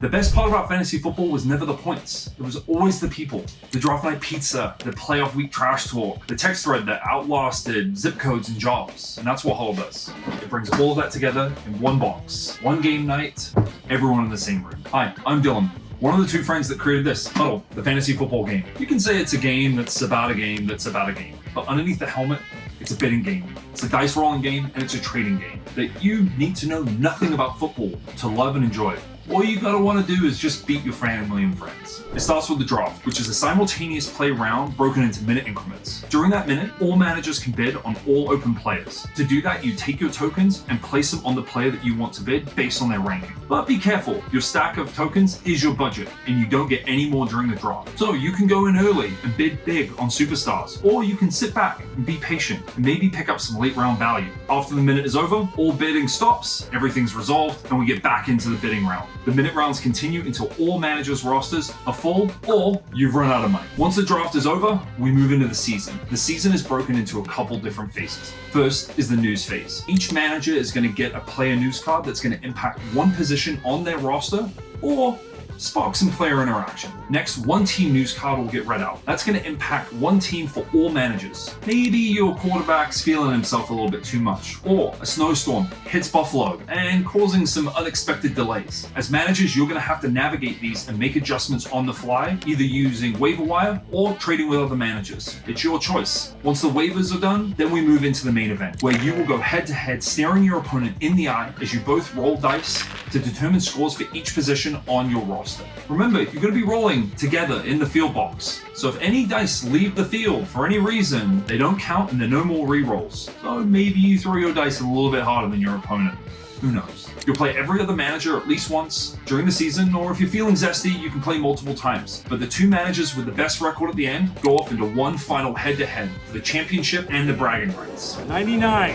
The best part about fantasy football was never the points. It was always the people. The draft night pizza, the playoff week trash talk, the text thread that outlasted zip codes and jobs. And that's what Huddle does. It brings all of that together in one box. One game night, everyone in the same room. Hi, I'm Dylan. One of the two friends that created this, Huddle, the fantasy football game. You can say it's a game that's about a game that's about a game. But underneath the helmet, it's a bidding game. It's a dice rolling game and it's a trading game that you need to know nothing about football to love and enjoy. All you gotta want to do is just beat your family and friends. It starts with the draft, which is a simultaneous play round broken into minute increments. During that minute, all managers can bid on all open players. To do that, you take your tokens and place them on the player that you want to bid based on their ranking. But be careful, your stack of tokens is your budget, and you don't get any more during the draft. So you can go in early and bid big on superstars, or you can sit back and be patient and maybe pick up some late round value. After the minute is over, all bidding stops, everything's resolved, and we get back into the bidding round. The minute rounds continue until all managers' rosters are full or you've run out of money. Once the draft is over, we move into the season. The season is broken into a couple different phases. First is the news phase. Each manager is going to get a player news card that's going to impact one position on their roster or spark some player interaction. Next, one team news card will get read out. That's going to impact one team for all managers. Maybe your quarterback's feeling himself a little bit too much, or a snowstorm hits Buffalo and causing some unexpected delays. As managers, you're going to have to navigate these and make adjustments on the fly, either using waiver wire or trading with other managers. It's your choice. Once the waivers are done, then we move into the main event, where you will go head to head, staring your opponent in the eye as you both roll dice to determine scores for each position on your roster. Remember, you're going to be rolling together in the field box. So if any dice leave the field for any reason, they don't count and there are no more re-rolls. So maybe you throw your dice a little bit harder than your opponent. Who knows? You'll play every other manager at least once during the season, or if you're feeling zesty, you can play multiple times. But the two managers with the best record at the end go off into one final head-to-head for the championship and the bragging rights. 99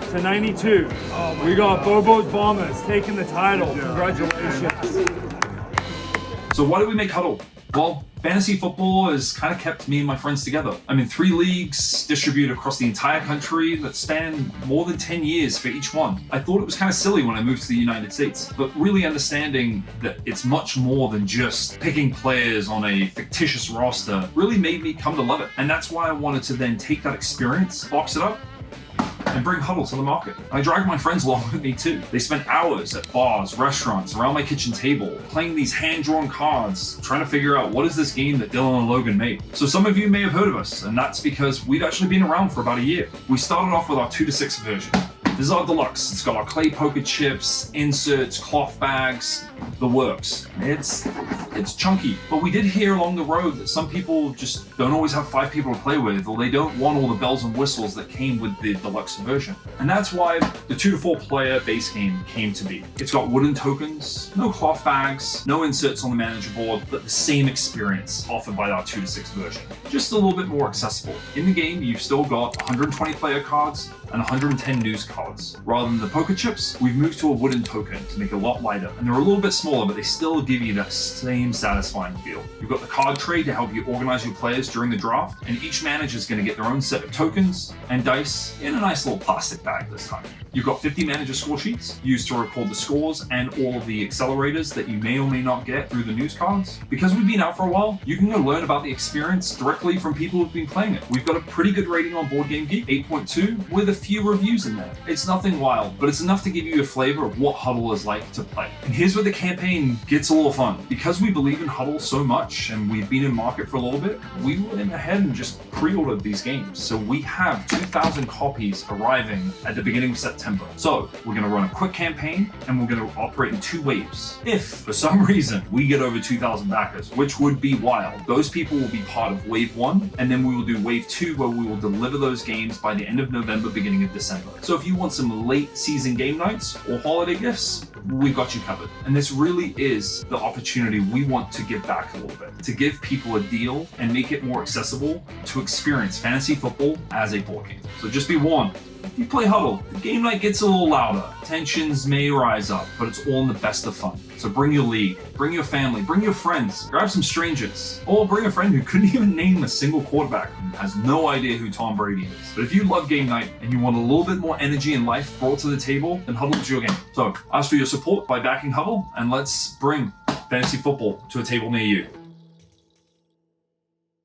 to 92. We got Bobo's Bombers taking the title. Congratulations. So why did we make Huddle? Well, fantasy football has kind of kept me and my friends together. I'm in 3 leagues distributed across the entire country that span more than 10 years for each one. I thought it was kind of silly when I moved to the United States, but really understanding that it's much more than just picking players on a fictitious roster really made me come to love it. And that's why I wanted to then take that experience, box it up, and bring Huddle to the market. I dragged my friends along with me too. They spent hours at bars, restaurants, around my kitchen table, playing these hand-drawn cards, trying to figure out what is this game that Dylan and Logan made. So some of you may have heard of us, and that's because we've actually been around for about a year. We started off with our 2-6 version. This is our deluxe. It's got our clay poker chips, inserts, cloth bags, the works. It's chunky, but we did hear along the road that some people just don't always have 5 people to play with, or they don't want all the bells and whistles that came with the deluxe version. And that's why the 2 to 4 player base game came to be. It's got wooden tokens, no cloth bags, no inserts on the manager board, but the same experience offered by our 2 to 6 version. Just a little bit more accessible. In the game, you've still got 120 player cards and 110 news cards. Rather than the poker chips, we've moved to a wooden token to make it a lot lighter, and they're a little bit smaller, but they still give you that same satisfying feel. You've got the card tray to help you organize your players during the draft, and each manager is going to get their own set of tokens and dice in a nice little plastic bag this time. You've got 50 manager score sheets used to record the scores and all of the accelerators that you may or may not get through the news cards. Because we've been out for a while, you can go learn about the experience directly from people who've been playing it. We've got a pretty good rating on Board Game Geek, 8.2, with a few reviews in there. It's nothing wild, but it's enough to give you a flavor of what Huddle is like to play. And here's where the campaign gets a little fun. Because we believe in Huddle so much and we've been in market for a little bit, we went ahead and just pre-ordered these games. So we have 2,000 copies arriving at the beginning of September. So we're going to run a quick campaign and we're going to operate in 2 waves. If for some reason we get over 2,000 backers, which would be wild, those people will be part of wave 1, and then we will do wave 2 where we will deliver those games by the end of November, beginning of December. So if you want some late season game nights or holiday gifts, we've got you covered. And this really is the opportunity we want to give back a little bit, to give people a deal and make it more accessible to experience fantasy football as a board game. So just be warned. If you play Huddle, the game night gets a little louder. Tensions may rise up, but it's all in the best of fun. So bring your league, bring your family, bring your friends, grab some strangers, or bring a friend who couldn't even name a single quarterback and has no idea who Tom Brady is. But if you love game night and you want a little bit more energy and life brought to the table, then Huddle is your game. So ask for your support by backing Huddle, and let's bring fantasy football to a table near you.